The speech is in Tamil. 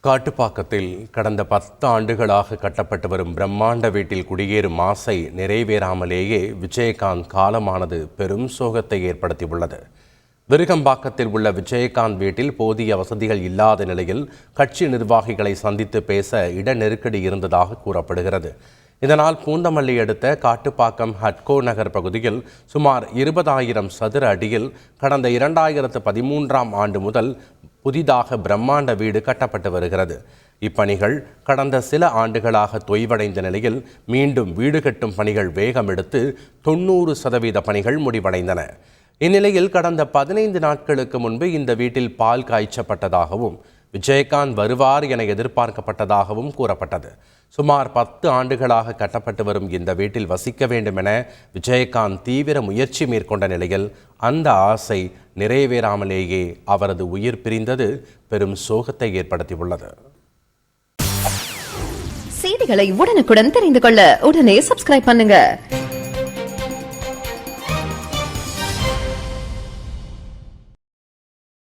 காட்டுப்பாக்கத்தில் கடந்த 10 ஆண்டுகளாக கட்டப்பட்டு வரும் பிரம்மாண்ட வீட்டில் குடியேறும் ஆசை நிறைவேறாமலேயே விஜயகாந்த் காலமானது பெரும் சோகத்தை ஏற்படுத்தியுள்ளது. விருகம்பாக்கத்தில் உள்ள விஜயகாந்த் வீட்டில் போதிய வசதிகள் இல்லாத நிலையில் கட்சி நிர்வாகிகளை சந்தித்து பேச இட நெருக்கடி இருந்ததாக கூறப்படுகிறது. இதனால் பூந்தமல்லி அடுத்த காட்டுப்பாக்கம் ஹட்கோ நகர் பகுதியில் சுமார் 20,000 சதுர அடியில் கடந்த 2013ஆம் ஆண்டு முதல் புதிதாக பிரம்மாண்ட வீடு கட்டப்பட்டு வருகிறது. இப்பணிகள் கடந்த சில ஆண்டுகளாக தொய்வடைந்த நிலையில் மீண்டும் வீடு கட்டும் பணிகள் வேகம் எடுத்து 90% பணிகள் முடிவடைந்தன. இந்நிலையில் கடந்த 15 நாட்களுக்கு முன்பு இந்த வீட்டில் பால் காய்ச்சப்பட்டதாகவும் விஜயகாந்த் வருவார் என எதிர்பார்க்கப்பட்டதாகவும் கூறப்பட்டது. சுமார் 10 ஆண்டுகளாக கட்டப்பட்டு வரும் இந்த வீட்டில் வசிக்க வேண்டும் என விஜயகாந்த் தீவிர முயற்சி மேற்கொண்ட நிலையில் அந்த ஆசை நிறைவேறாமலேயே அவரது உயிர் பிரிந்தது பெரும் சோகத்தை ஏற்படுத்தியுள்ளது. செய்திகளை உடனுக்குடன் தெரிந்து கொள்ள உடனே சப்ஸ்கிரைப் பண்ணுங்க.